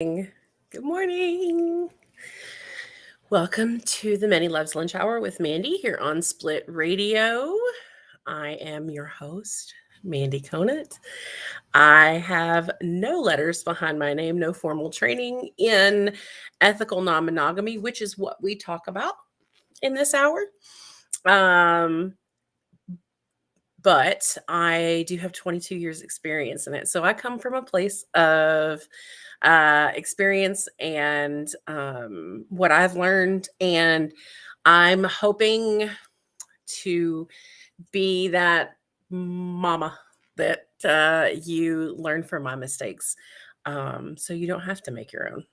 Good morning. Welcome to the Many Loves Lunch Hour with Mandy here on Split Radio. I am your host, Mandy Conant. I have no letters behind my name, no formal training in ethical non monogamy, which is what we talk about in this hour. But I do have 22 years experience in it. So I come from a place of experience and what I've learned. And I'm hoping to be that mama that you learn from my mistakes. So you don't have to make your own.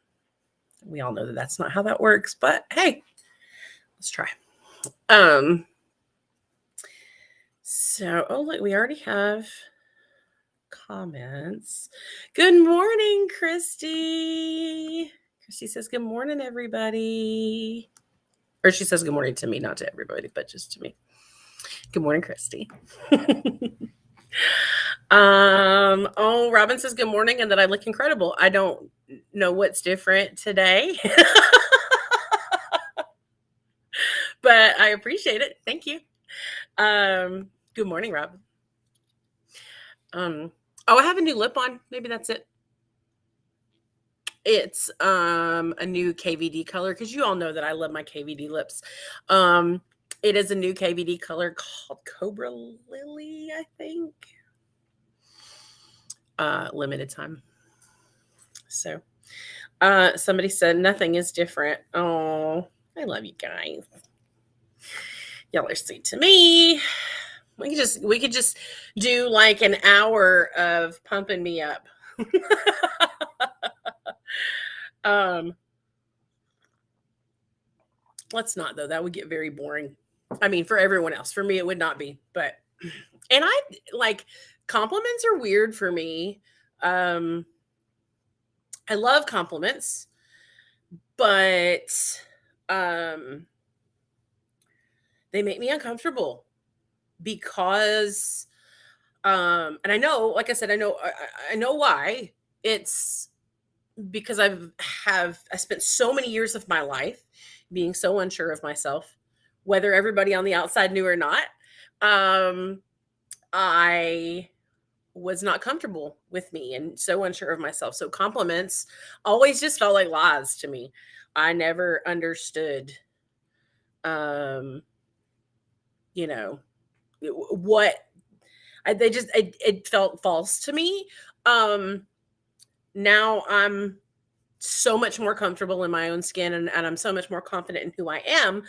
We all know that that's not how that works, but hey, let's try. Oh, look, we already have comments. Good morning, Christy. Christy says, good morning, everybody. Or she says good morning to me, not to everybody, but just to me. Good morning, Christy. Oh, Robin says good morning and that I look incredible. I don't know what's different today. But I appreciate it. Thank you. Good morning, Robin. Oh, I have a new lip on. Maybe that's it. It's a new KVD color because you all know that I love my KVD lips. It is a new KVD color called Cobra Lily, I think. Limited time. So somebody said nothing is different. Oh, I love you guys. Y'all are sweet to me. We could just do like an hour of pumping me up. Let's not though. That would get very boring. I mean, for everyone else. For me, it would not be. But and I like compliments are weird for me. I love compliments, but they make me uncomfortable because and I know, like I said, I know why. It's because I spent so many years of my life being so unsure of myself, whether everybody on the outside knew or not. I was not comfortable with me and so unsure of myself. So compliments always just felt like lies to me. I never understood, you know, what it felt false to me. Now I'm so much more comfortable in my own skin and I'm so much more confident in who I am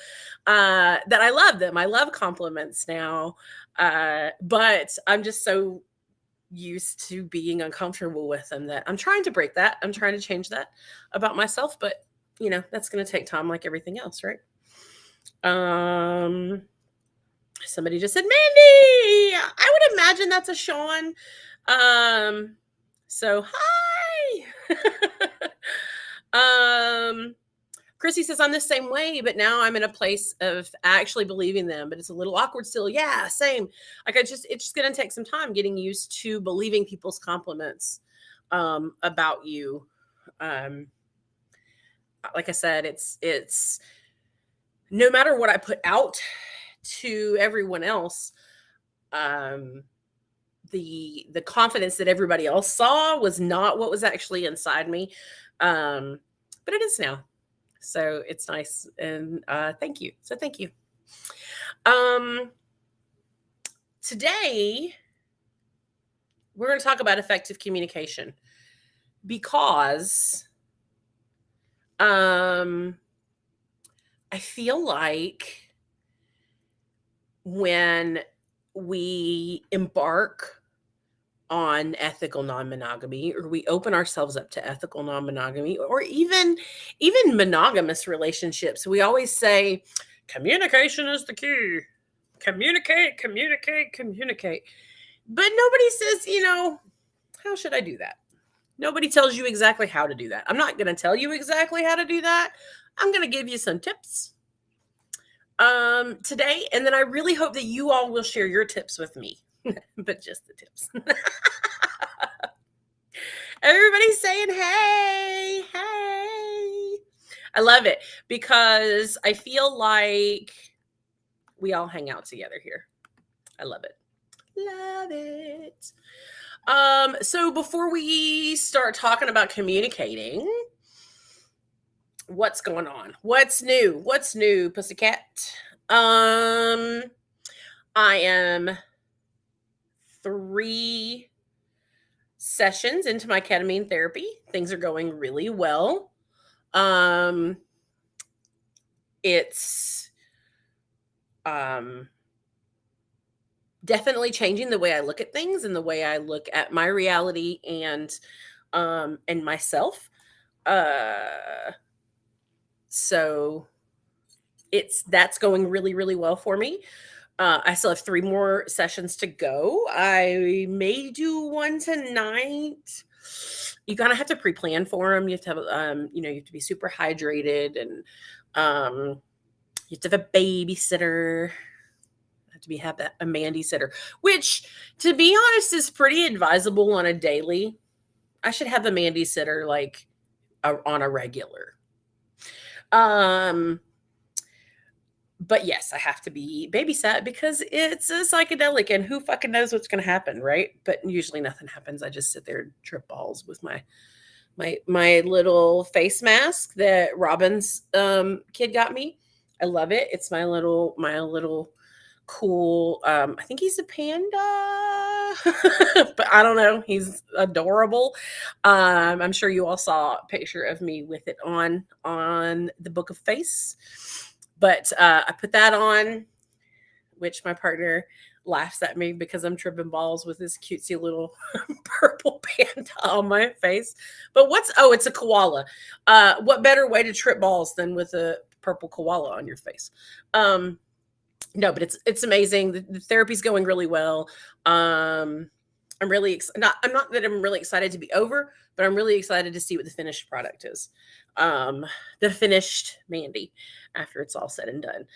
that I love them. I love compliments now. But I'm just so used to being uncomfortable with them that I'm trying to break that. I'm trying to change that about myself, but that's going to take time like everything else, right? Somebody just said, Mandy, I would imagine that's a Sean. So hi. Chrissy says, I'm the same way, but now I'm in a place of actually believing them, but it's a little awkward still. Yeah, same. Like it's just going to take some time getting used to believing people's compliments about you. Like I said, it's no matter what I put out to everyone else, the confidence that everybody else saw was not what was actually inside me. But it is now. So it's nice. And thank you. So thank you. Today, we're going to talk about effective communication because I feel like when we embark on ethical non-monogamy or we open ourselves up to ethical non-monogamy or even monogamous relationships, we always say communication is the key. Communicate. But nobody says, how should I do that? Nobody tells you exactly how to do that. I'm not going to tell you exactly how to do that. I'm going to give you some tips today, and then I really hope that you all will share your tips with me, but just the tips. Everybody's saying, hey, hey. I love it because I feel like we all hang out together here. I love it. Love it. So before we start talking about communicating, what's going on? What's new? What's new, pussycat? I am 3 sessions into my ketamine therapy. Things are going really well. It's definitely changing the way I look at things and the way I look at my reality and myself. So that's going really, really well for me. I still have 3 more sessions to go. I may do one tonight. You kind of have to pre-plan for them. You have to have, you have to be super hydrated, and you have to have a babysitter. Have a Mandy sitter, which, to be honest, is pretty advisable on a daily. I should have a Mandy sitter like on a regular. But yes, I have to be babysat because it's a psychedelic, and who fucking knows what's going to happen, right? But usually nothing happens. I just sit there and trip balls with my little face mask that Robin's kid got me. I love it. It's my little cool. I think he's a panda, but I don't know. He's adorable. I'm sure you all saw a picture of me with it on the Book of Face. But I put that on, which my partner laughs at me because I'm tripping balls with this cutesy little purple panda on my face. But it's a koala. What better way to trip balls than with a purple koala on your face? No, but it's amazing. The therapy's going really well. I'm really I'm not that I'm really excited to be over, but I'm really excited to see what the finished product is. The finished Mandy after it's all said and done.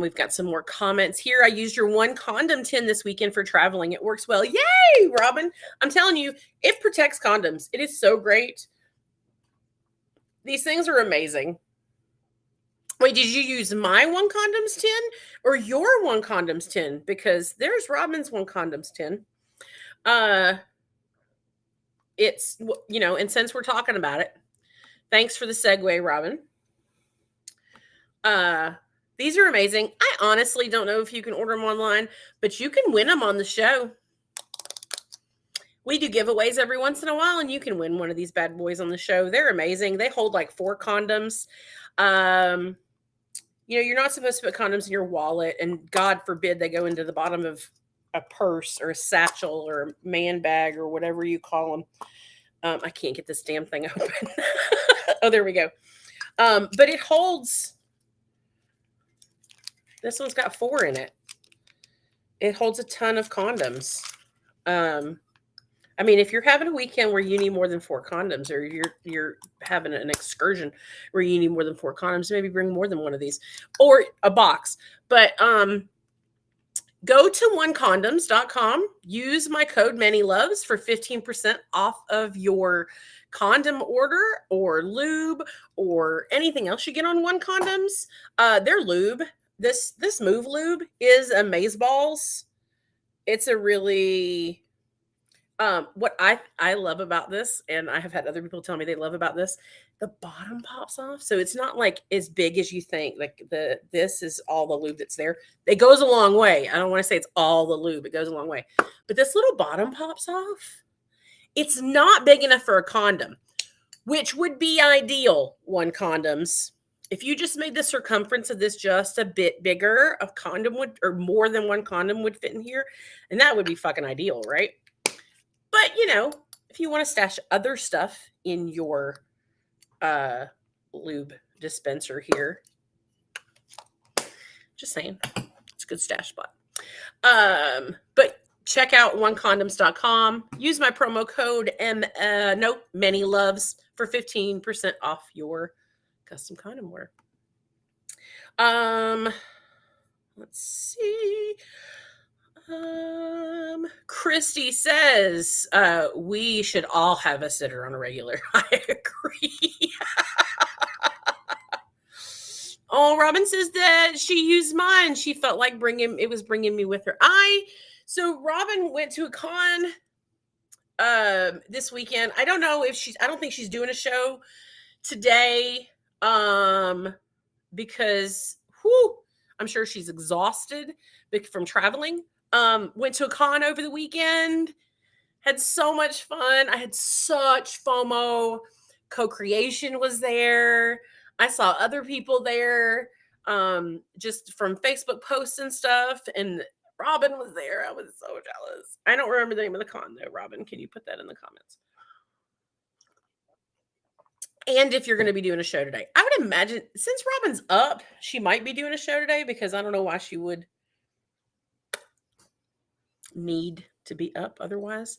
We've got some more comments here. I used your 1 condom tin this weekend for traveling. It works well. Yay, Robin. I'm telling you, it protects condoms. It is so great. These things are amazing. Wait, did you use my 1 condoms tin or your 1 condoms tin? Because there's Robin's 1 condoms tin. It's, and since we're talking about it, thanks for the segue, Robin. These are amazing. I honestly don't know if you can order them online, but you can win them on the show. We do giveaways every once in a while, and you can win one of these bad boys on the show. They're amazing. They hold like 4 condoms. You're not supposed to put condoms in your wallet, and God forbid they go into the bottom of a purse or a satchel or a man bag or whatever you call them. I can't get this damn thing open. Oh, there we go. But it holds. This one's got 4 in it. It holds a ton of condoms. I mean, if you're having a weekend where you need more than 4 condoms, or you're having an excursion where you need more than 4 condoms, maybe bring more than one of these or a box. But go to onecondoms.com. Use my code ManyLoves for 15% off of your condom order or lube or anything else you get on One Condoms. Their lube, this Move lube is amazeballs. It's a really what I love about this, and I have had other people tell me they love about this, the bottom pops off. So it's not like as big as you think. Like this is all the lube that's there. It goes a long way. I don't want to say it's all the lube. It goes a long way. But this little bottom pops off. It's not big enough for a condom, which would be ideal. One condoms. If you just made the circumference of this just a bit bigger, a condom would, or more than 1 condom would fit in here. And that would be fucking ideal, right? But, if you want to stash other stuff in your lube dispenser here, just saying, it's a good stash spot. But check out onecondoms.com. Use my promo code ManyLoves for 15% off your custom condom wear. Let's see. Christy says we should all have a sitter on a regular. I agree. Oh, Robin says that she used mine. She felt like it was bringing me with her. So Robin went to a con this weekend. I don't know if I don't think she's doing a show today because I'm sure she's exhausted from traveling. Went to a con over the weekend, had so much fun. I had such FOMO. Co-creation was there. I saw other people there, just from Facebook posts and stuff. And Robin was there. I was so jealous. I don't remember the name of the con though. Robin, can you put that in the comments? And if you're going to be doing a show today, I would imagine since Robin's up, she might be doing a show today because I don't know why she would need to be up otherwise.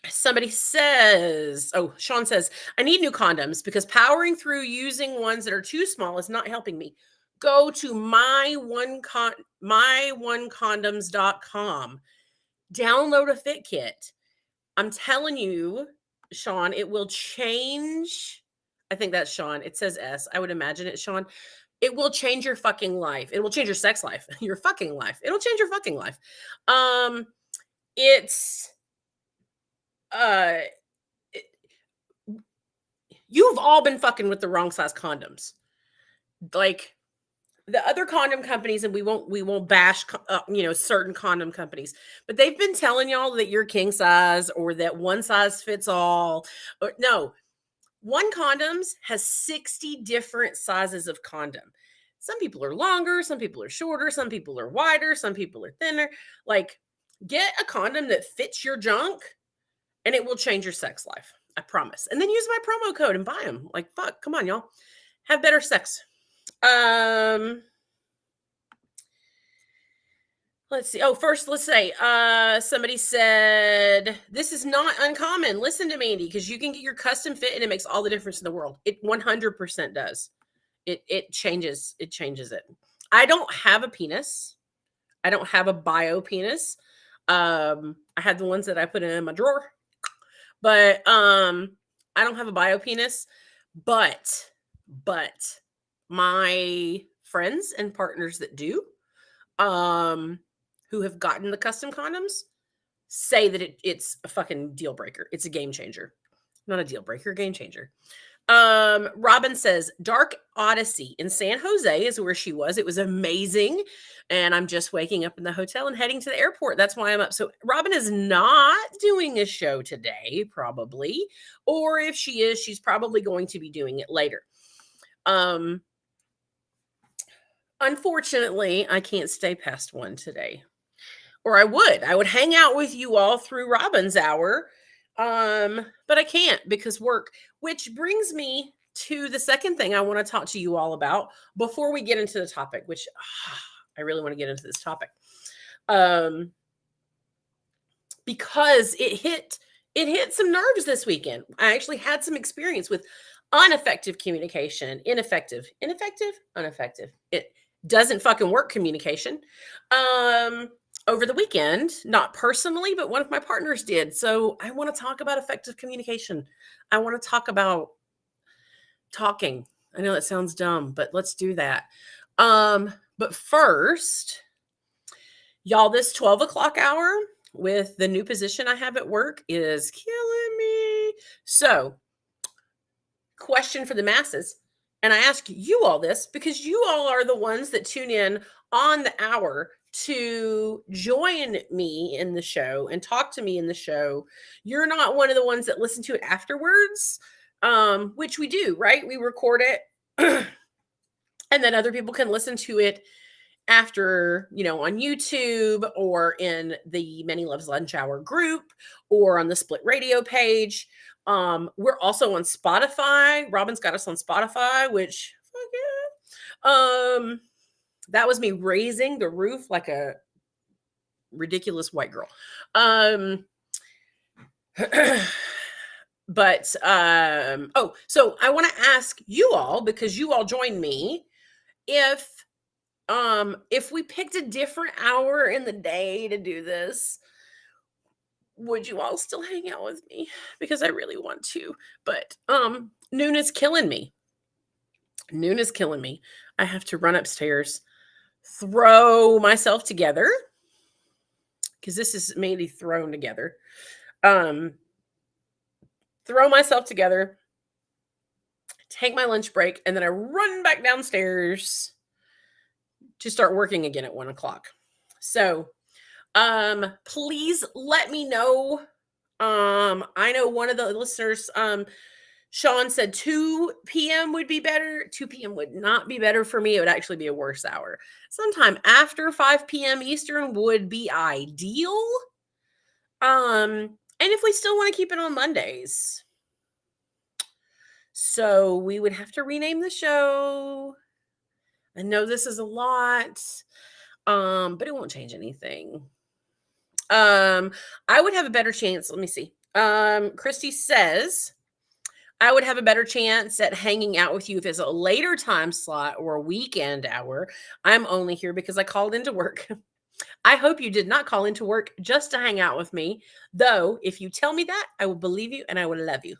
Somebody says, Sean says, I need new condoms because powering through using ones that are too small is not helping me. Go to myonecondoms.com. Download a fit kit. I'm telling you, Sean, it will change. I think that's Sean. It says S. I would imagine it's Sean. It will change your fucking life. It will change your sex life. Your fucking life. It'll change your fucking life. You've all been fucking with the wrong size condoms. Like the other condom companies, and we won't bash certain condom companies, but they've been telling y'all that you're king size or that one size fits all. No, One Condoms has 60 different sizes of condom. Some people are longer, some people are shorter, some people are wider, some people are thinner. Like, get a condom that fits your junk and it will change your sex life. I promise. And then use my promo code and buy them. Like, fuck, come on, y'all. Have better sex. Let's see. First, let's say somebody said, this is not uncommon. Listen to Mandy, because you can get your custom fit and it makes all the difference in the world. It 100% does. It changes it. I don't have a penis. I don't have a bio penis. I had the ones that I put in my drawer. But I don't have a bio penis. But my friends and partners that do, who have gotten the custom condoms, say that it's a fucking deal breaker. It's a game changer. Not a deal breaker, game changer. Robin says Dark Odyssey in San Jose is where she was. It was amazing. And I'm just waking up in the hotel and heading to the airport. That's why I'm up. So Robin is not doing a show today, probably. Or if she is, she's probably going to be doing it later. Unfortunately, I can't stay past 1 today. Or I would hang out with you all through Robin's hour. But I can't because work, which brings me to the second thing I want to talk to you all about before we get into the topic, which I really want to get into this topic. Because it hit some nerves this weekend. I actually had some experience with ineffective communication, ineffective, ineffective. It doesn't fucking work communication. Over the weekend, not personally, but one of my partners did. So I want to talk about effective communication. I want to talk about talking. I know that sounds dumb, but let's do that. But first, y'all, this 12 o'clock hour with the new position I have at work is killing me. So, question for the masses. And I ask you all this because you all are the ones that tune in on the hour to join me in the show and talk to me in the show. You're not one of the ones that listen to it afterwards, which we do, right? We record it and then other people can listen to it after, on YouTube or in the Many Loves Lunch Hour group or on the Split Radio page. We're also on Spotify. Robin's got us on Spotify, which fuck yeah. That was me raising the roof like a ridiculous white girl. But so I want to ask you all, because you all joined me, if If we picked a different hour in the day to do this, would you all still hang out with me? Because I really want to, but noon is killing me. Noon is killing me. I have to run upstairs, throw myself together because this is mainly thrown together. Um, throw myself together, take my lunch break, and then I run back downstairs to start working again at 1 o'clock. So, please let me know. I know one of the listeners, Sean said 2 p.m. would be better. 2 p.m. would not be better for me. It would actually be a worse hour. Sometime after 5 p.m. Eastern would be ideal. And if we still want to keep it on Mondays. So we would have to rename the show. I know this is a lot, but it won't change anything. I would have a better chance. Let me see. Christy says, I would have a better chance at hanging out with you if it's a later time slot or a weekend hour. I'm only here because I called into work. I hope you did not call into work just to hang out with me. Though, if you tell me that, I will believe you and I will love you.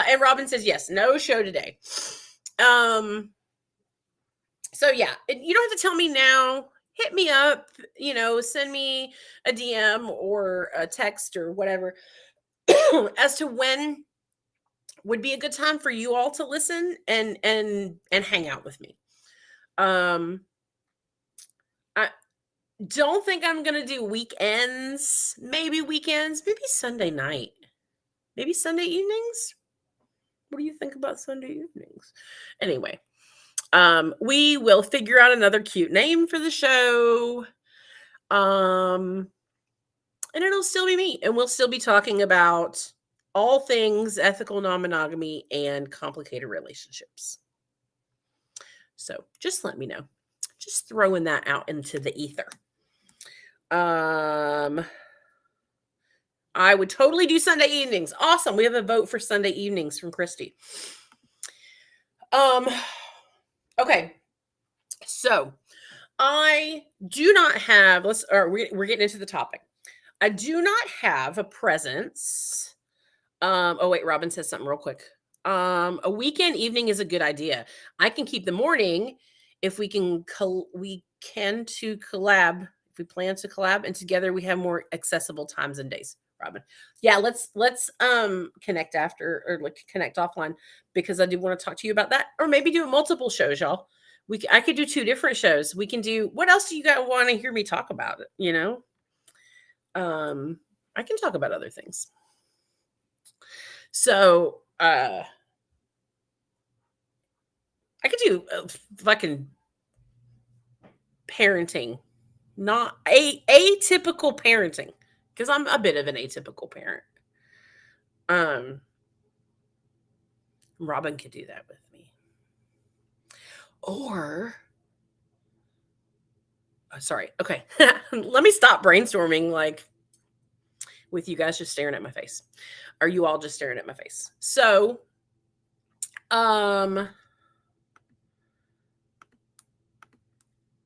And Robin says, yes, no show today. So yeah, you don't have to tell me now. Hit me up, send me a DM or a text or whatever as to when would be a good time for you all to listen and hang out with me. I don't think I'm gonna do weekends. Maybe weekends, maybe Sunday night, maybe Sunday evenings. What do you think about Sunday evenings? Anyway, we will figure out another cute name for the show. And it'll still be me, and we'll still be talking about all things ethical non-monogamy and complicated relationships. So just let me know. Just throwing that out into the ether. I would totally do Sunday evenings. Awesome. We have a vote for Sunday evenings from Christy. Okay. So I do not have, we're getting into the topic. I do not have a presence. Oh wait, Robin says something real quick. A weekend evening is a good idea. I can keep the morning if we can to collab, if we plan to collab, and together we have more accessible times and days. Robin. Yeah, let's connect after, or like connect offline, because I do want to talk to you about that, or maybe do multiple shows, y'all. I could do 2 different shows. We can do, what else do you guys want to hear me talk about? I can talk about other things. So, I could do fucking parenting, not atypical parenting, because I'm a bit of an atypical parent. Robin could do that with me. Or, sorry. Okay. Let me stop brainstorming, like, with you guys just staring at my face. Are you all just staring at my face? So,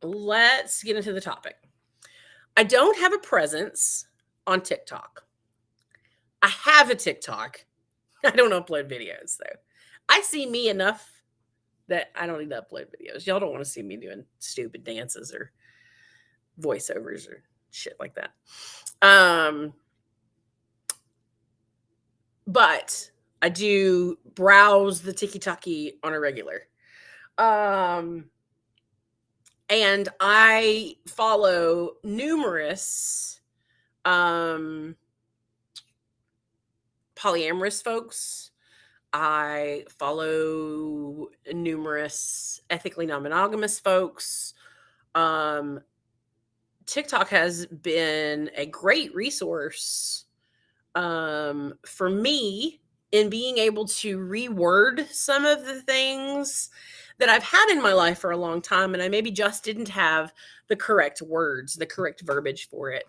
let's get into the topic. I don't have a presence on TikTok. I have a TikTok. I don't upload videos, though. I see me enough that I don't need to upload videos. Y'all don't want to see me doing stupid dances or voiceovers or shit like that. But I do browse the TikTok on a regular. And I follow numerous polyamorous folks. I follow numerous ethically non-monogamous folks. TikTok has been a great resource for me in being able to reword some of the things that I've had in my life for a long time, and I maybe just didn't have the correct words, the correct verbiage for it.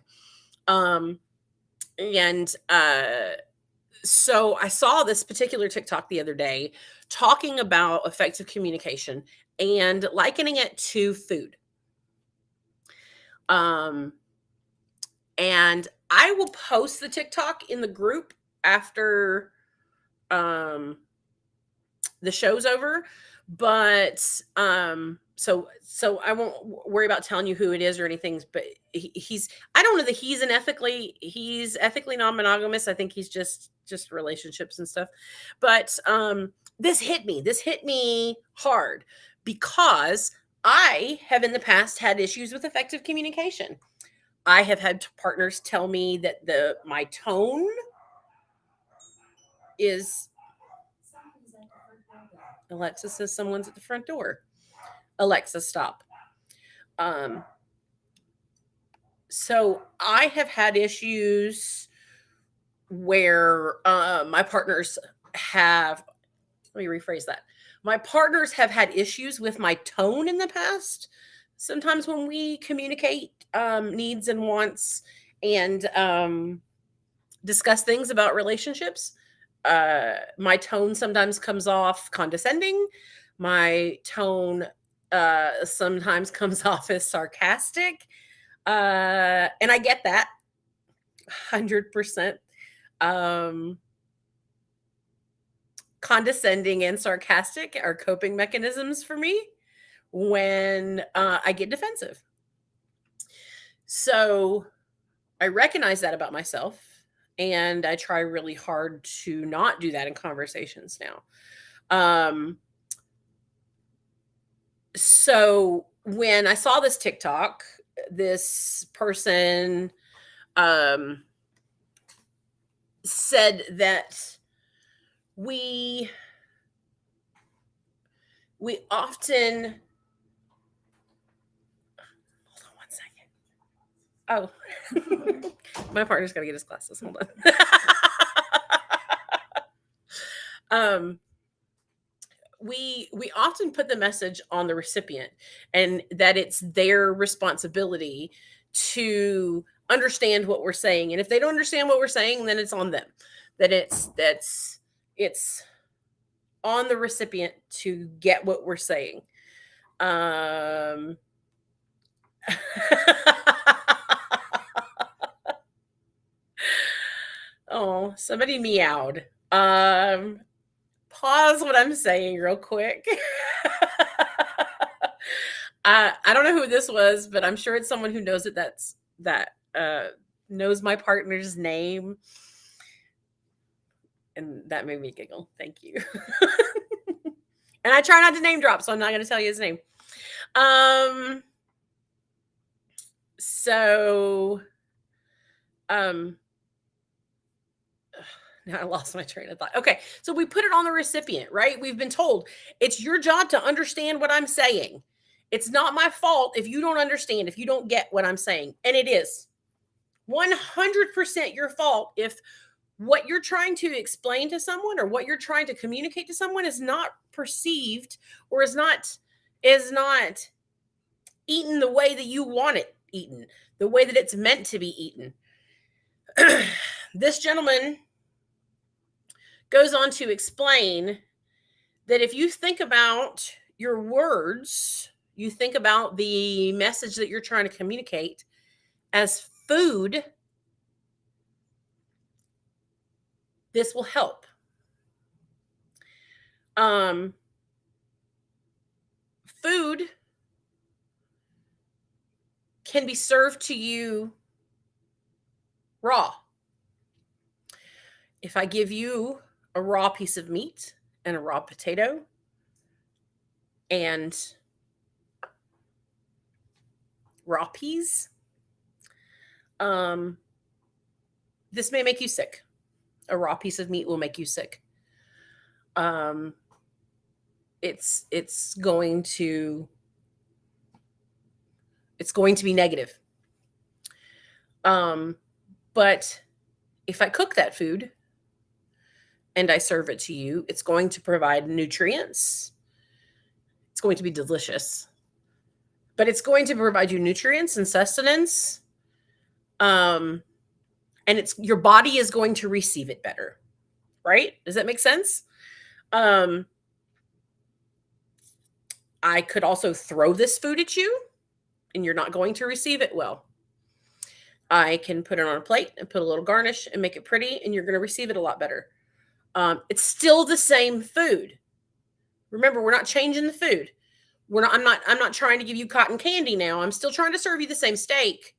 So I saw this particular TikTok the other day talking about effective communication and likening it to food. Um, and I will post the TikTok in the group after um the show's over, but so I won't worry about telling you who it is or anything, but he's, I don't know that he's ethically non-monogamous. I think he's just relationships and stuff. But this hit me hard because I have in the past had issues with effective communication. I have had partners tell me that the my tone is, Alexa says someone's at the front door. Alexa, stop. Um, so I have had issues where my partners have, let me rephrase that. My partners have had issues with my tone in the past. Sometimes when we communicate needs and wants and discuss things about relationships, my tone sometimes comes off condescending. My tone sometimes comes off as sarcastic. And I get that 100%. Condescending and sarcastic are coping mechanisms for me when I get defensive. So I recognize that about myself, and I try really hard to not do that in conversations now. So when I saw this TikTok, this person said that we often, hold on 1 second. Oh, my partner's got to get his glasses. Hold on. We often put the message on the recipient, and that it's their responsibility to understand what we're saying. And if they don't understand what we're saying, then it's on them. That it's on the recipient to get what we're saying. Oh, somebody meowed. Pause what I'm saying real quick. I don't know who this was, but I'm sure it's someone who knows that knows my partner's name. And that made me giggle. Thank you. And I try not to name drop, so I'm not going to tell you his name. So now I lost my train of thought. Okay, so we put it on the recipient, right? We've been told it's your job to understand what I'm saying. It's not my fault if you don't understand, if you don't get what I'm saying. And it is 100% your fault if what you're trying to explain to someone or what you're trying to communicate to someone is not perceived or is not eaten the way that you want it eaten, the way that it's meant to be eaten. This gentleman goes on to explain that if you think about your words, you think about the message that you're trying to communicate as food, this will help. Food can be served to you raw. If I give you a raw piece of meat and a raw potato and raw peas, this may make you sick. A raw piece of meat will make you sick. It's going to be negative. But if I cook that food and I serve it to you, it's going to provide nutrients. It's going to be delicious. But it's going to provide you nutrients and sustenance. And your body is going to receive it better. right? Does that make sense? Um, I could also throw this food at you and you're not going to receive it well. I can put it on a plate and put a little garnish and make it pretty, and you're going to receive it a lot better. It's still the same food. Remember, we're not changing the food. We're not. I'm not trying to give you cotton candy now. I'm still trying to serve you the same steak,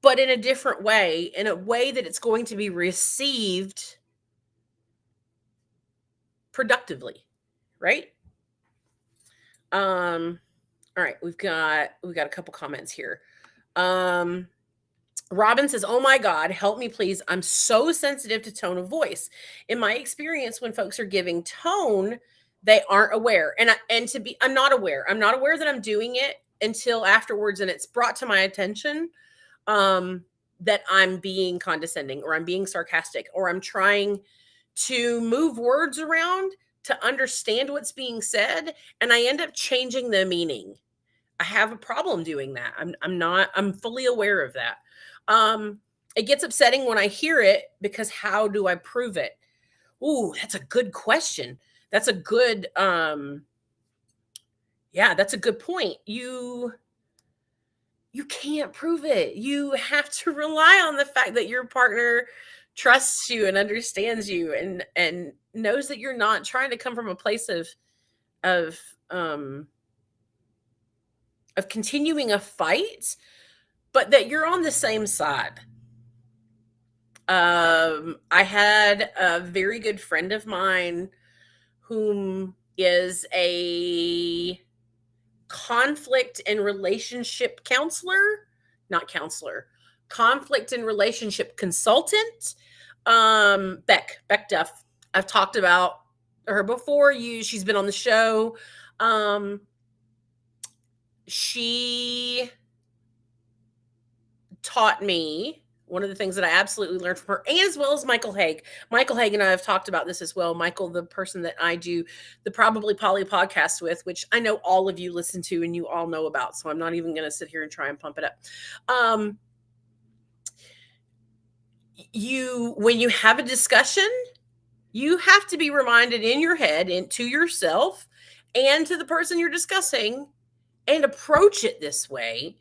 but in a different way, in a way that it's going to be received productively, right? Um, all right, we've got a couple comments here. Um, Robin says, "Oh my God, help me please. I'm so sensitive to tone of voice. In my experience, when folks are giving tone, they aren't aware. I'm not aware. I'm not aware that I'm doing it until afterwards, and it's brought to my attention that I'm being condescending or I'm being sarcastic or I'm trying to move words around to understand what's being said, and I end up changing the meaning. I have a problem doing that. I'm fully aware of that. Um, it gets upsetting when I hear it because how do I prove it? Ooh, that's a good question. That's a good yeah, that's a good point. You can't prove it. You have to rely on the fact that your partner trusts you and understands you and knows that you're not trying to come from a place of um of continuing a fight, but that you're on the same side. I had a very good friend of mine whom is a conflict and relationship counselor, not counselor, conflict and relationship consultant. Beck Duff. I've talked about her before. She's been on the show. She taught me one of the things that I absolutely learned from her, and as well as Michael Haig. Michael Haig and I have talked about this as well. Michael, the person that I do the Probably Polly podcast with, which I know all of you listen to and you all know about. So I'm not even going to sit here and try and pump it up. When you have a discussion, you have to be reminded in your head and to yourself and to the person you're discussing and approach it this way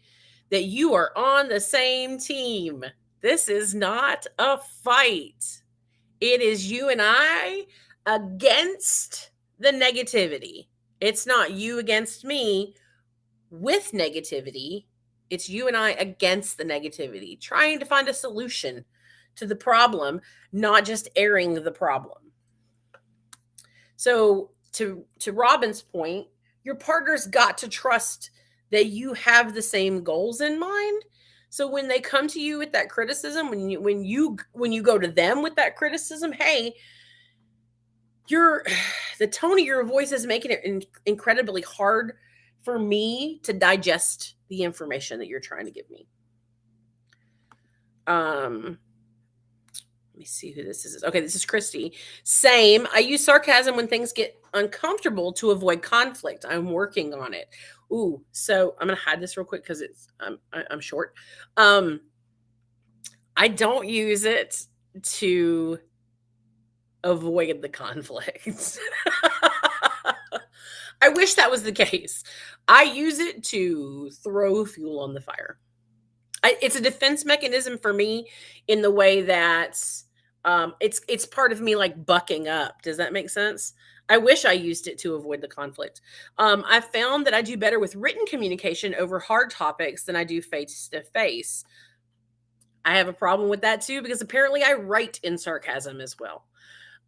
that you are on the same team. This is not a fight. It is you and I against the negativity. It's not you against me with negativity. It's you and I against the negativity, trying to find a solution to the problem, not just airing the problem. So to Robin's point, your partner's got to trust that you have the same goals in mind. So when they come to you with that criticism, when you go to them with that criticism, hey, the tone of your voice is making it incredibly hard for me to digest the information that you're trying to give me. Let me see who this is. Okay, this is Christy. Same. I use sarcasm when things get uncomfortable to avoid conflict. I'm working on it. Ooh, so I'm gonna hide this real quick because I'm short. I don't use it to avoid the conflict. I wish that was the case. I use it to throw fuel on the fire. It's a defense mechanism for me in the way that it's part of me like bucking up. Does that make sense? I wish I used it to avoid the conflict. I found that I do better with written communication over hard topics than I do face to face. I have a problem with that too because apparently I write in sarcasm as well.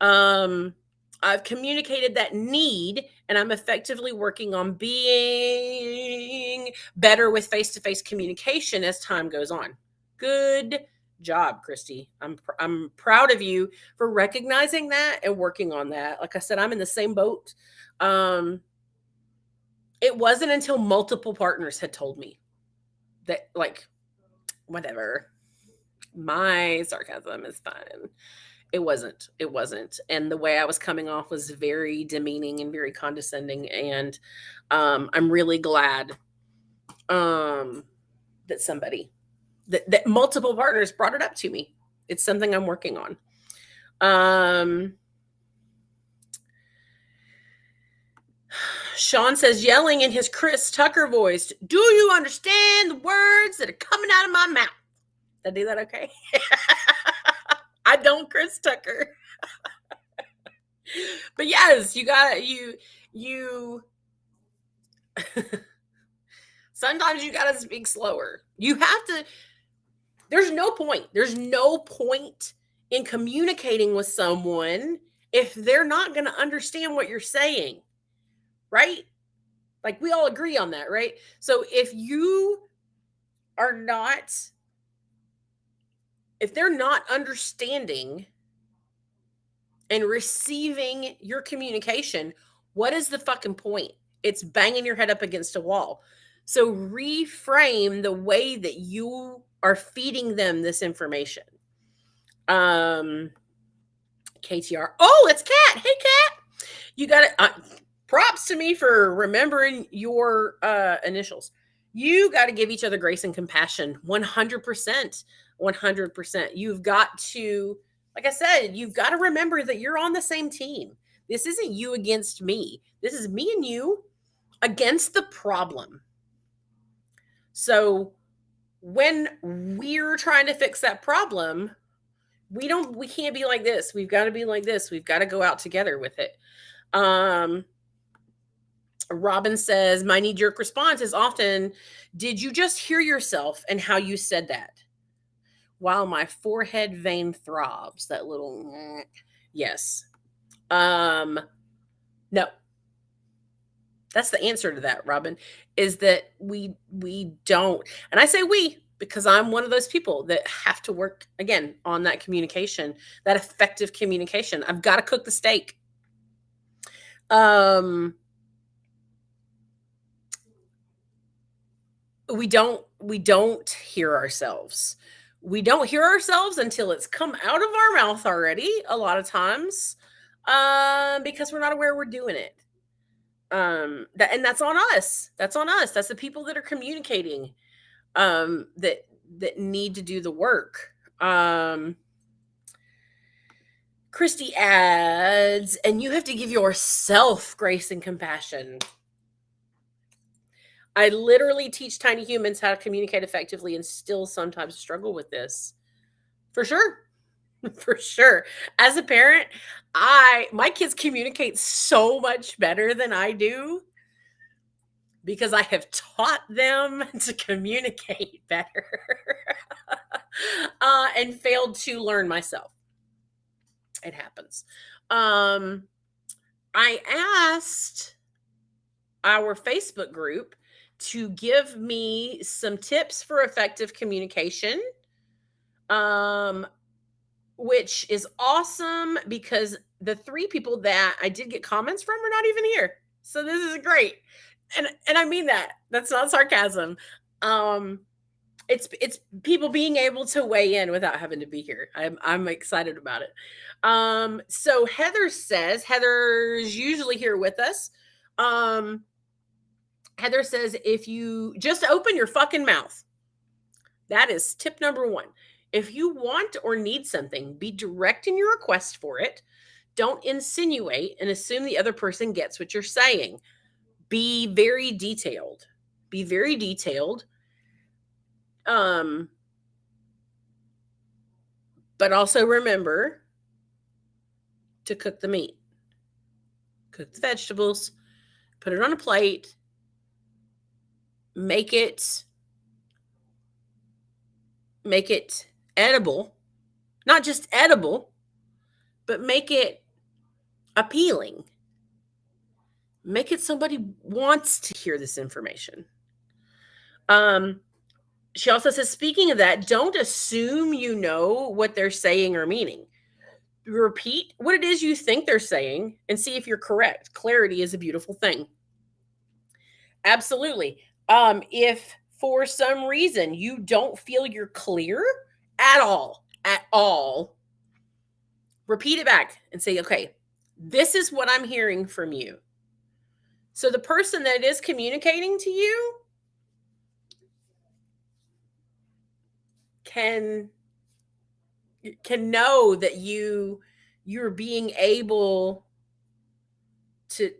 I've communicated that need and I'm effectively working on being better with face-to-face communication as time goes on. Good job, Christy. I'm proud of you for recognizing that and working on that. Like I said, I'm in the same boat. It wasn't until multiple partners had told me that, like, whatever, my sarcasm is fine. It wasn't. And the way I was coming off was very demeaning and very condescending. And I'm really glad that somebody that multiple partners brought it up to me It's something I'm working on. Sean says, yelling in his Chris Tucker voice, do you understand the words that are coming out of my mouth? Did I do that okay? I don't Chris Tucker. But yes, you got you sometimes you got to speak slower. You have to. There's no point in communicating with someone if they're not going to understand what you're saying. Right? Like we all agree on that, right? So if they're not understanding and receiving your communication, what is the fucking point? It's banging your head up against a wall. So reframe the way that you are feeding them this information. KTR. Oh, it's Kat. Hey, Kat. You got it. Props to me for remembering your initials. You got to give each other grace and compassion. 100%. 100%. You've got to, like I said, you've got to remember that you're on the same team. This isn't you against me. This is me and you against the problem. So when we're trying to fix that problem, we can't be like this. We've got to be like this. We've got to go out together with it. Robin says, my knee-jerk response is often, did you just hear yourself and how you said that? While my forehead vein throbs, that little, yes. No. That's the answer to that, Robin, is that we don't, and I say we, because I'm one of those people that have to work, again, on that communication, that effective communication. I've got to cook the steak. We don't hear ourselves. We don't hear ourselves until it's come out of our mouth already, a lot of times, because we're not aware we're doing it. And that's on us. That's on us. That's the people that are communicating, that need to do the work. Christy adds, and you have to give yourself grace and compassion. I literally teach tiny humans how to communicate effectively and still sometimes struggle with this. For sure. For sure. As a parent, my kids communicate so much better than I do because I have taught them to communicate better and failed to learn myself. It happens. I asked our Facebook group to give me some tips for effective communication, which is awesome because the 3 people that I did get comments from are not even here. So this is great. And I mean that. That's not sarcasm. It's people being able to weigh in without having to be here. I'm excited about it. So Heather says, Heather's usually here with us. Heather says, if you just open your fucking mouth. That is tip number 1. If you want or need something, be direct in your request for it. Don't insinuate and assume the other person gets what you're saying. Be very detailed. Be very detailed. But also remember to cook the meat. Cook the vegetables. Put it on a plate. Make it edible. Not just edible, but make it appealing. Make it somebody wants to hear this information. She also says, speaking of that, don't assume you know what they're saying or meaning. Repeat what it is you think they're saying and see if you're correct. Clarity is a beautiful thing. Absolutely. If for some reason you don't feel you're clear at all, repeat it back and say, okay, this is what I'm hearing from you. So the person that is communicating to you can can know that you're being able to,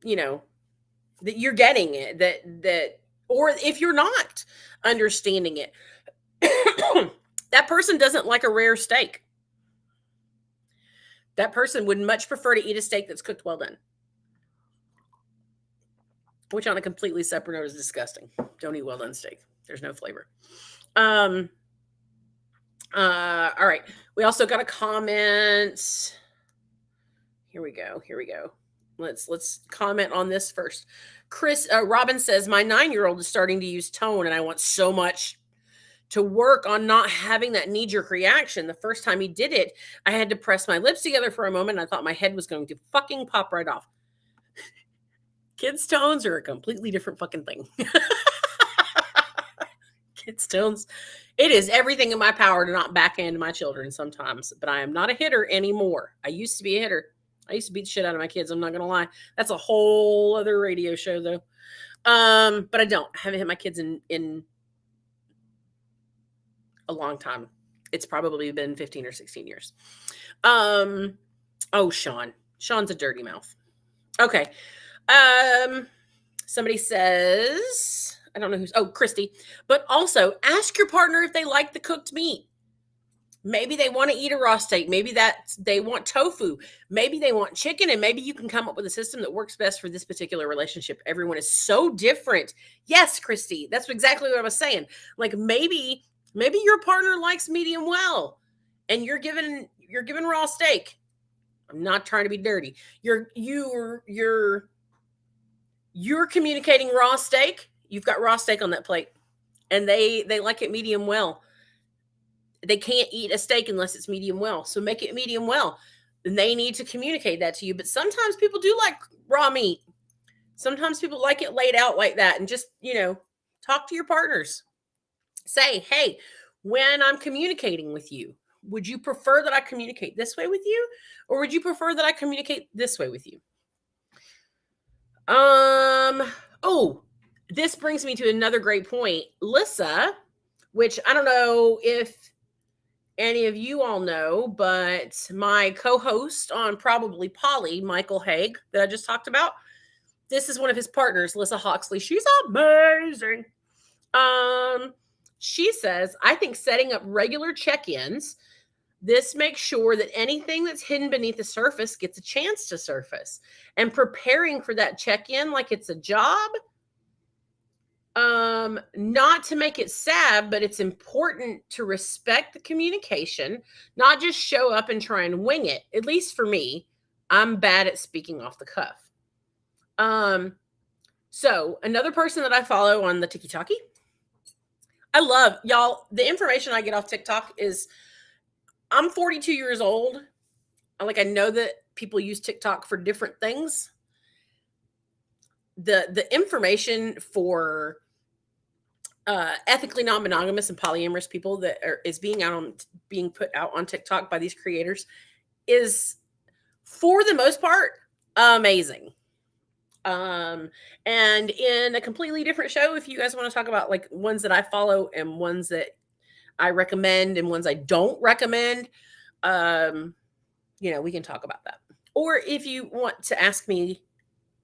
you know, that you're getting it, that or if you're not understanding it, that person doesn't like a rare steak. That person would much prefer to eat a steak that's cooked well done. Which on a completely separate note is disgusting. Don't eat well done steak. There's no flavor. All right. We also got a comment. Here we go. Let's comment on this first. Robin says, my 9-year-old is starting to use tone, and I want so much to work on not having that knee-jerk reaction. The first time he did it, I had to press my lips together for a moment, and I thought my head was going to fucking pop right off. Kids' tones are a completely different fucking thing. Kids' tones. It is everything in my power to not backhand my children sometimes, but I am not a hitter anymore. I used to be a hitter. I used to beat the shit out of my kids. I'm not going to lie. That's a whole other radio show, though. But I don't. I haven't hit my kids in a long time. It's probably been 15 or 16 years. Oh, Sean. Sean's a dirty mouth. Okay. Somebody says, I don't know who's, Christy, but also ask your partner if they like the cooked meat. Maybe they want to eat a raw steak. Maybe they want tofu. Maybe they want chicken, and maybe you can come up with a system that works best for this particular relationship. Everyone is so different. Yes, Christy, that's exactly what I was saying. Like maybe your partner likes medium well, and you're given raw steak. I'm not trying to be dirty. You're communicating raw steak. You've got raw steak on that plate, and they like it medium well. They can't eat a steak unless it's medium well. So make it medium well. And they need to communicate that to you. But sometimes people do like raw meat. Sometimes people like it laid out like that. And just, talk to your partners. Say, hey, when I'm communicating with you, would you prefer that I communicate this way with you? Or would you prefer that I communicate this way with you? This brings me to another great point. Lissa, which I don't know if any of you all know, but my co-host on Probably Polly, Michael Haig, that I just talked about, this is one of his partners, Lissa Hawksley. She's amazing. She says, I think setting up regular check-ins, this makes sure that anything that's hidden beneath the surface gets a chance to surface. And preparing for that check-in like it's a job, not to make it sad, but it's important to respect the communication, not just show up and try and wing it. At least for me, I'm bad at speaking off the cuff. So another person that I follow on the TikTok, I love y'all. The information I get off TikTok is, I'm 42 years old. I know that people use TikTok for different things. The information for ethically non-monogamous and polyamorous people that is being put out on TikTok by these creators is, for the most part, amazing. And in a completely different show, if you guys want to talk about like ones that I follow and ones that I recommend and ones I don't recommend, we can talk about that. Or if you want to ask me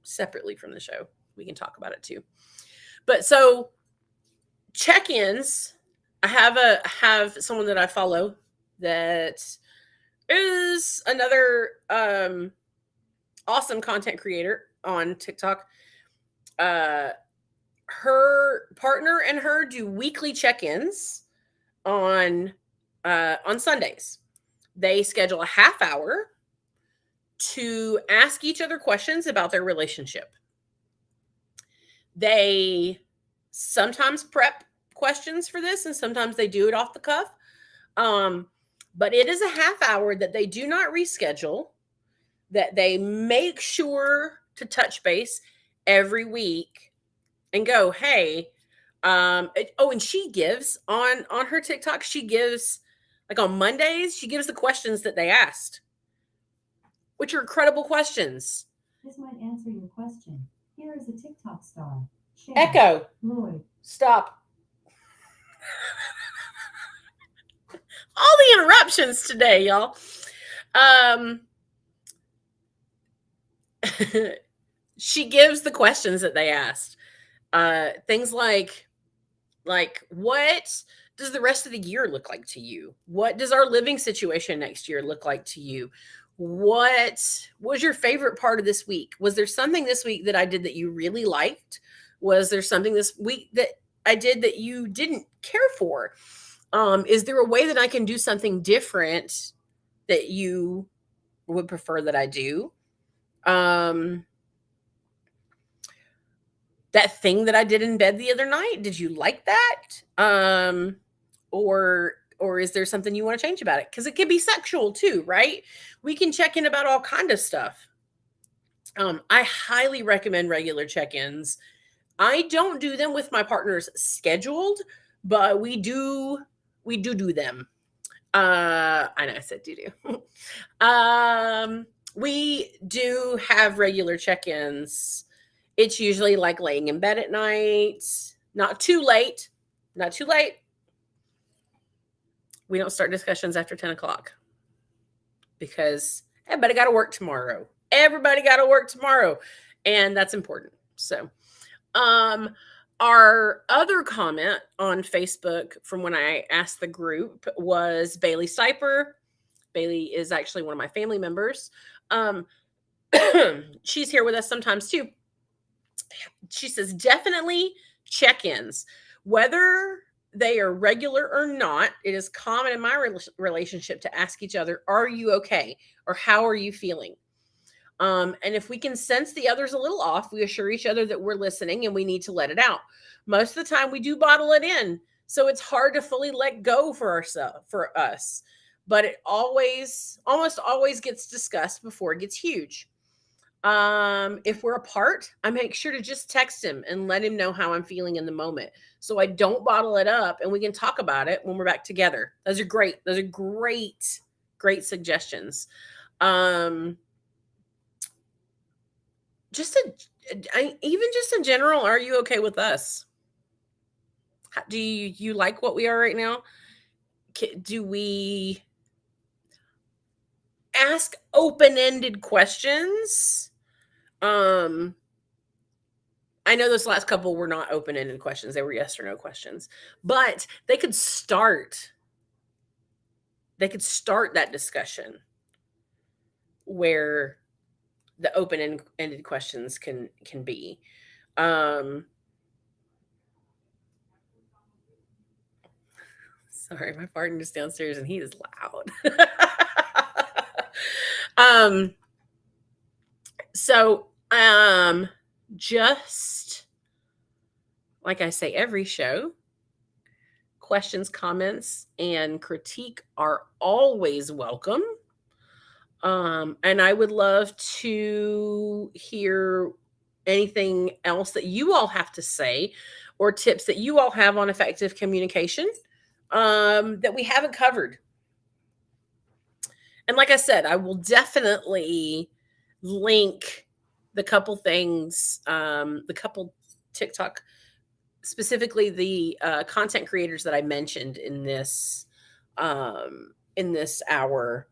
separately from the show, we can talk about it too. But so check-ins, I have someone that I follow that is another awesome content creator on TikTok. Her partner and her do weekly check-ins on Sundays. They schedule a half hour to ask each other questions about their relationship. They sometimes prep questions for this, and sometimes they do it off the cuff. But it is a half hour that they do not reschedule, that they make sure to touch base every week and go, hey, and she gives on her TikTok, she gives, like on Mondays, she gives the questions that they asked, which are incredible questions. This might answer your question. Here is a TikTok star. Share. Echo. Lloyd. Stop. All the interruptions today, y'all. She gives the questions that they asked. Things like what does the rest of the year look like to you? What does our living situation next year look like to you? What was your favorite part of this week? Was there something this week that I did that you really liked? Was there something this week that I did that you didn't care for? Is there a way that I can do something different that you would prefer that I do? Um, that thing that I did in bed the other night, did you like that? Or is there something you want to change about it? Because it can be sexual too, right? We can check in about all kind of stuff. I highly recommend regular check-ins. I don't do them with my partners scheduled, but we do them. I know I said do. We do have regular check-ins. It's usually like laying in bed at night, not too late, not too late. We don't start discussions after 10 o'clock because everybody got to work tomorrow. Everybody got to work tomorrow. And that's important. So, our other comment on Facebook from when I asked the group was Bailey Stiper. Bailey is actually one of my family members. She's here with us sometimes too. She says, definitely check ins. Whether they are regular or not, it is common in my relationship to ask each other, are you okay? Or how are you feeling? And if we can sense the other's a little off, we assure each other that we're listening and we need to let it out. Most of the time, we do bottle it in. So it's hard to fully let go for us. But it almost always gets discussed before it gets huge. If we're apart, I make sure to just text him and let him know how I'm feeling in the moment. So I don't bottle it up and we can talk about it when we're back together. Those are great. Those are great suggestions. Even just in general, are you okay with us? Do you like what we are right now? Do we ask open-ended questions? I know those last couple were not open-ended questions. They were yes or no questions. But they could start that discussion where the open-ended questions can be. Sorry, my partner is downstairs and he is loud. So just like I say every show, questions, comments, and critique are always welcome. And I would love to hear anything else that you all have to say or tips that you all have on effective communication that we haven't covered. And like I said, I will definitely link the couple things, the couple TikTok, specifically the content creators that I mentioned in this hour.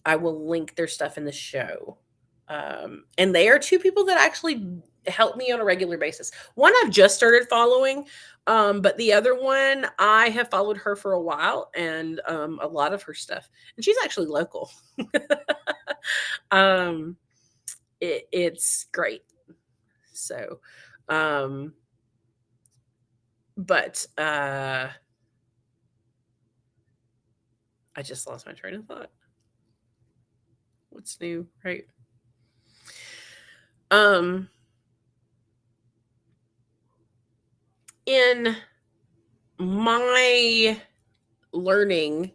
I will link their stuff in the show. And they are two people that actually help me on a regular basis. One I've just started following, but the other one I have followed her for a while and a lot of her stuff. And she's actually local. It's great. So, but I just lost my train of thought. What's new, right? In my learning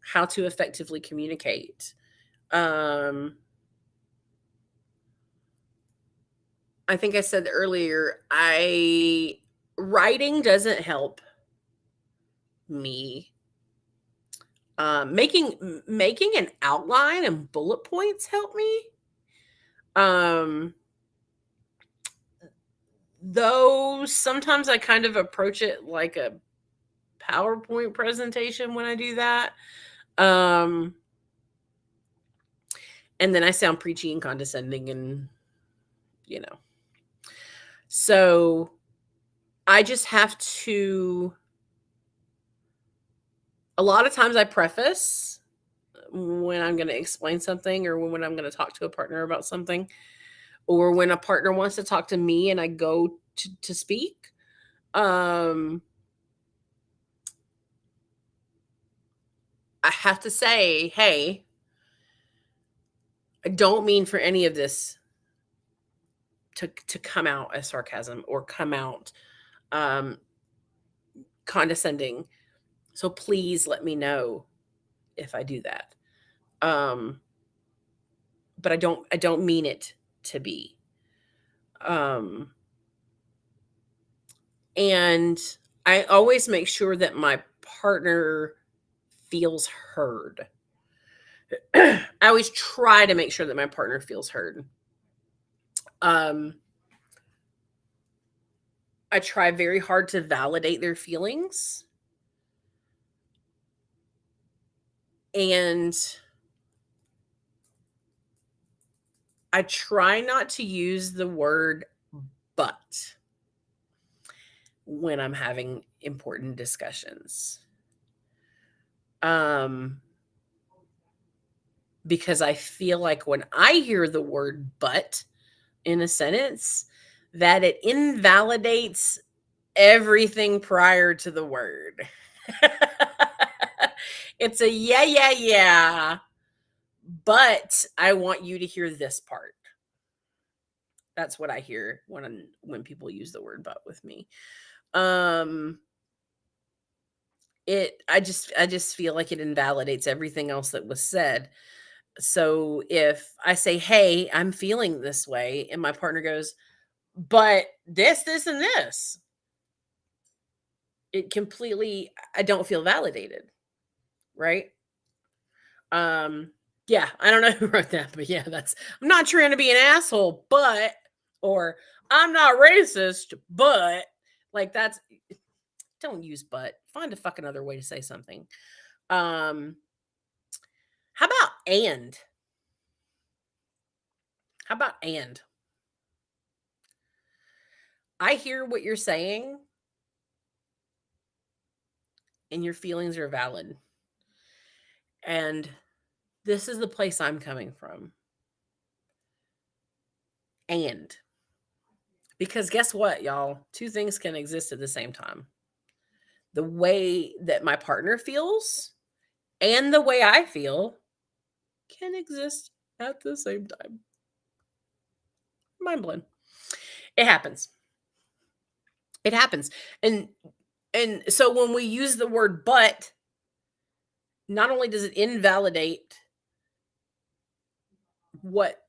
how to effectively communicate, I think I said earlier, writing doesn't help me. Making an outline and bullet points help me. Though sometimes I kind of approach it like a PowerPoint presentation when I do that. And then I sound preachy and condescending and, you know. So I just have to, a lot of times I preface when I'm going to explain something or when I'm going to talk to a partner about something, or when a partner wants to talk to me and I go to speak. I have to say, hey, I don't mean for any of this to come out as sarcasm or come out condescending. So please let me know if I do that. But I don't mean it to be. And I always make sure that my partner feels heard. I always try to make sure that my partner feels heard. I try very hard to validate their feelings. And I try not to use the word but when I'm having important discussions. Because I feel like when I hear the word but in a sentence, that it invalidates everything prior to the word. It's a yeah, but I want you to hear this part. That's what I hear when people use the word but with me. I just feel like it invalidates everything else that was said. So if I say, "Hey, I'm feeling this way," and my partner goes, "But this, and this," it completely, I don't feel validated, right? Yeah, I don't know who wrote that, but yeah, I'm not trying to be an asshole, but, or I'm not racist, but, like, don't use but. Find a fucking other way to say something. How about and? How about and? I hear what you're saying and your feelings are valid. And this is the place I'm coming from. And because guess what, y'all? Two things can exist at the same time. The way that my partner feels and the way I feel can exist at the same time. Mind blown. It happens. It happens. And so when we use the word but, not only does it invalidate what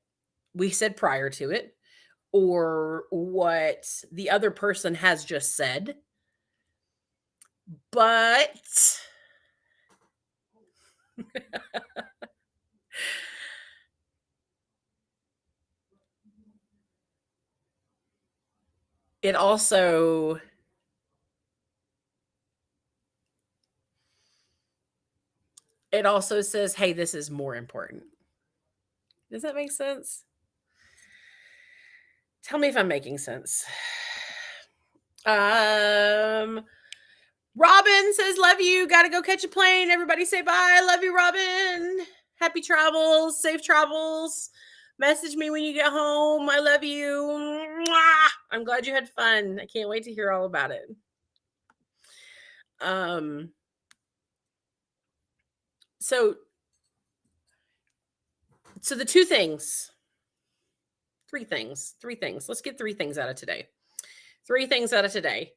we said prior to it or what the other person has just said, but it also says, hey, this is more important. Does that make sense? Tell me if I'm making sense. Robin says, love you. Gotta go catch a plane. Everybody say bye. Love you, Robin. Happy travels. Safe travels. Message me when you get home. I love you. Mwah! I'm glad you had fun. I can't wait to hear all about it. So the three things. Let's get 3 things out of today. 3 things out of today.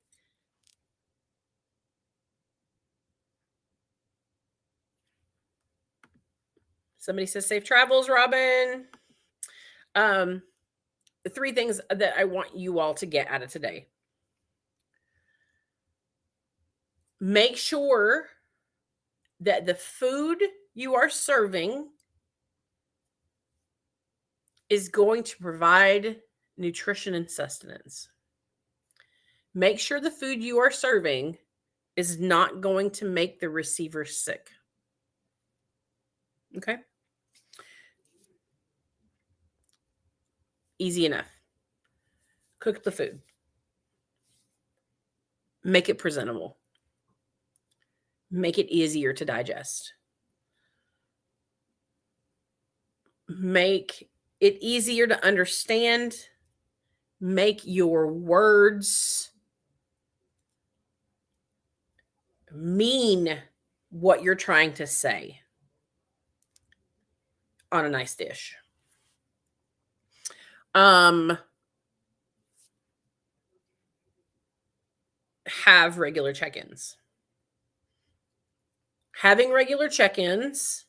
Somebody says safe travels, Robin. The 3 things that I want you all to get out of today. Make sure that the food you are serving is going to provide nutrition and sustenance. Make sure the food you are serving is not going to make the receiver sick. Okay? Easy enough. Cook the food. Make it presentable. Make it easier to digest. Make it easier to understand. Make your words mean what you're trying to say on a nice dish. Have regular check-ins. Having regular check-ins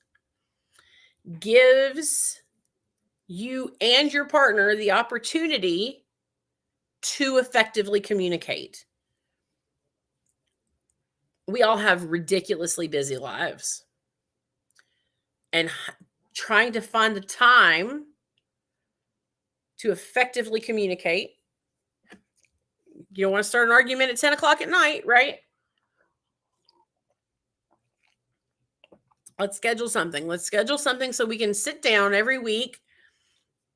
gives you and your partner the opportunity to effectively communicate. We all have ridiculously busy lives. And trying to find the time to effectively communicate. You don't want to start an argument at 10 o'clock at night, right? Let's schedule something. Let's schedule something so we can sit down every week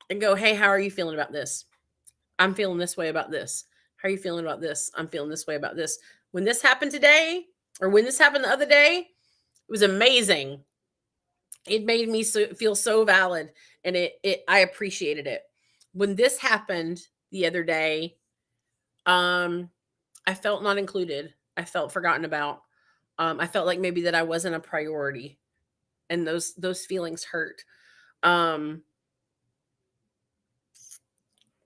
and go, hey, how are you feeling about this? I'm feeling this way about this. How are you feeling about this? I'm feeling this way about this. When this happened today, or when this happened the other day, it was amazing. It made me feel so valid, and I appreciated it. When this happened the other day, I felt not included. I felt forgotten about. I felt like maybe that I wasn't a priority, and those feelings hurt.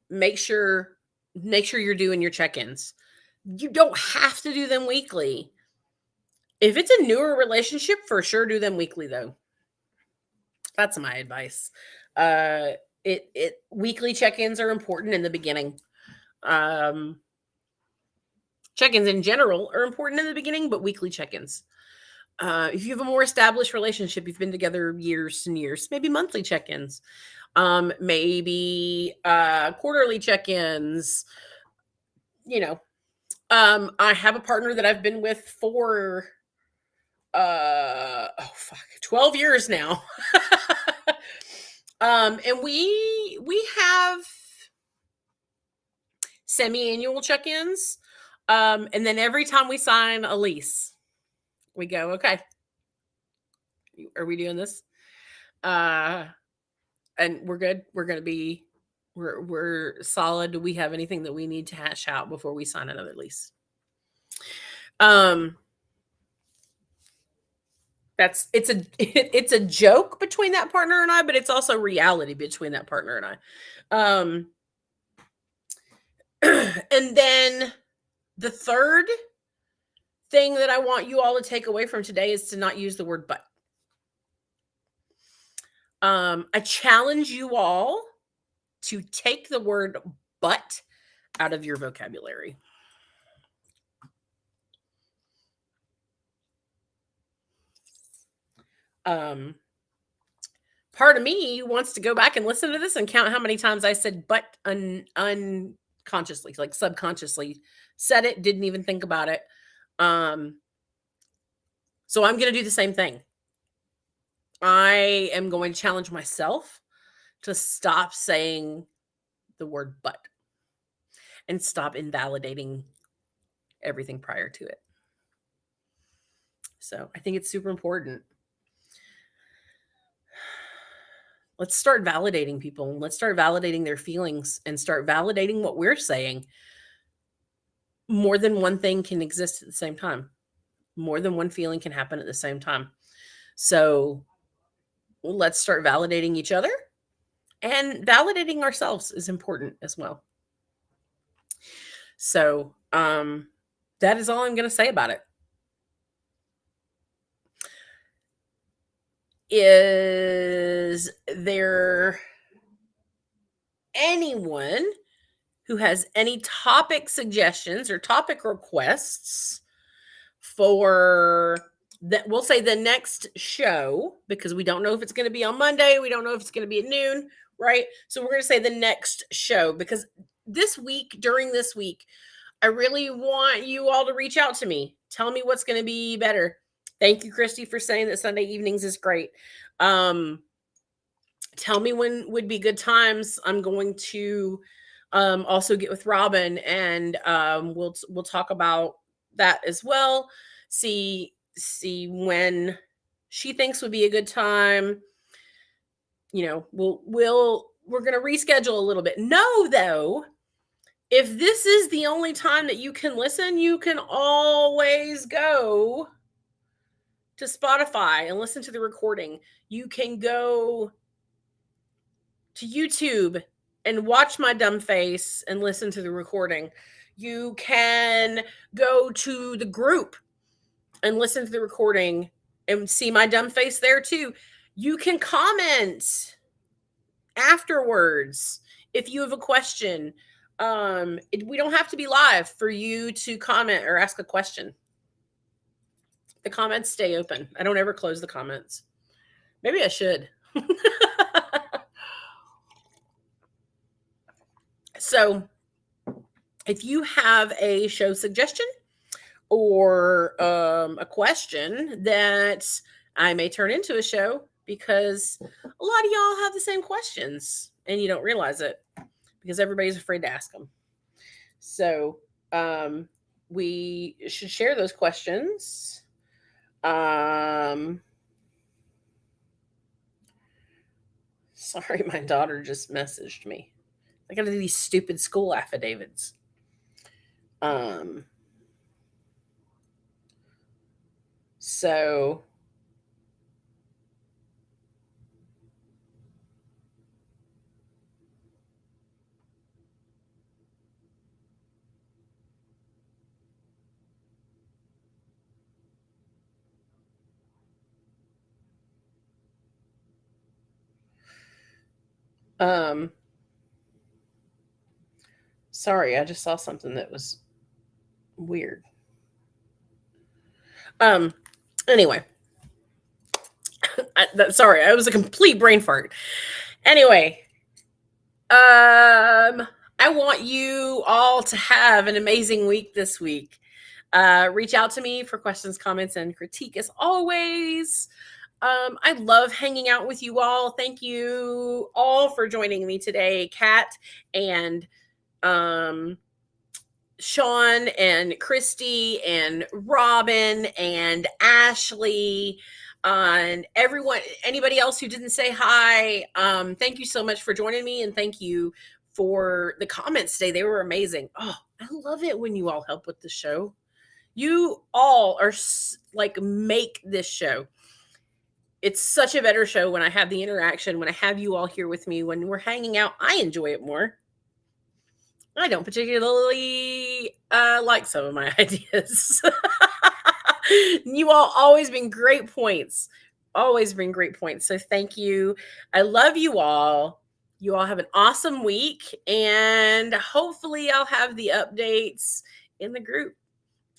Make sure you're doing your check-ins. You don't have to do them weekly. If it's a newer relationship, for sure do them weekly though. That's my advice. Weekly check-ins are important in the beginning. Check-ins in general are important in the beginning, but weekly check-ins. If you have a more established relationship, you've been together years and years, maybe monthly check-ins, maybe quarterly check-ins. I have a partner that I've been with for 12 years now. And we have semi-annual check-ins. And then every time we sign a lease, we go, okay, are we doing this? And we're good. We're solid. Do we have anything that we need to hash out before we sign another lease? It's a joke between that partner and I, but it's also reality between that partner and I. And then the third thing that I want you all to take away from today is to not use the word but. I challenge you all to take the word but out of your vocabulary. Part of me wants to go back and listen to this and count how many times I said but unconsciously, like subconsciously said it, didn't even think about it. So I'm going to do the same thing. I am going to challenge myself to stop saying the word but and stop invalidating everything prior to it. So I think it's super important. Let's start validating people, and let's start validating their feelings and start validating what we're saying. More than one thing can exist at the same time. More than one feeling can happen at the same time. So let's start validating each other, and validating ourselves is important as well. So that is all I'm going to say about it. Is there anyone who has any topic suggestions or topic requests for that? We'll say the next show, because we don't know if it's going to be on Monday. We don't know if it's going to be at noon, right? So we're going to say the next show, because during this week, I really want you all to reach out to me. Tell me what's going to be better. Thank you, Christy, for saying that Sunday evenings is great. Tell me when would be good times. I'm going to also get with Robin, and we'll talk about that as well. See when she thinks would be a good time. You know, we're going to reschedule a little bit. No, though, if this is the only time that you can listen, you can always go to Spotify and listen to the recording. You can go to YouTube and watch my dumb face and listen to the recording. You can go to the group and listen to the recording and see my dumb face there too. You can comment afterwards if you have a question. We don't have to be live for you to comment or ask a question. The comments stay open. I don't ever close the comments. Maybe I should. So if you have a show suggestion or a question that I may turn into a show, because a lot of y'all have the same questions and you don't realize it because everybody's afraid to ask them. So we should share those questions. Sorry, my daughter just messaged me. I gotta do these stupid school affidavits. So sorry, I just saw something that was weird. Anyway, sorry, it was a complete brain fart. Anyway, I want you all to have an amazing week this week. Reach out to me for questions, comments, and critique as always. I love hanging out with you all. Thank you all for joining me today, Kat and Sean and Christy and Robin and Ashley and everyone, anybody else who didn't say hi. Thank you so much for joining me, and thank you for the comments today. They were amazing. Oh, I love it when you all help with the show. You all are like make this show. It's such a better show when I have the interaction, when I have you all here with me, when we're hanging out. I enjoy it more. I don't particularly like some of my ideas. You all always bring great points. Always bring great points. So thank you. I love you all. You all have an awesome week. And hopefully I'll have the updates in the group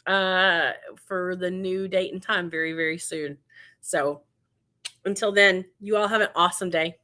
for the new date and time very, very soon. So until then, you all have an awesome day.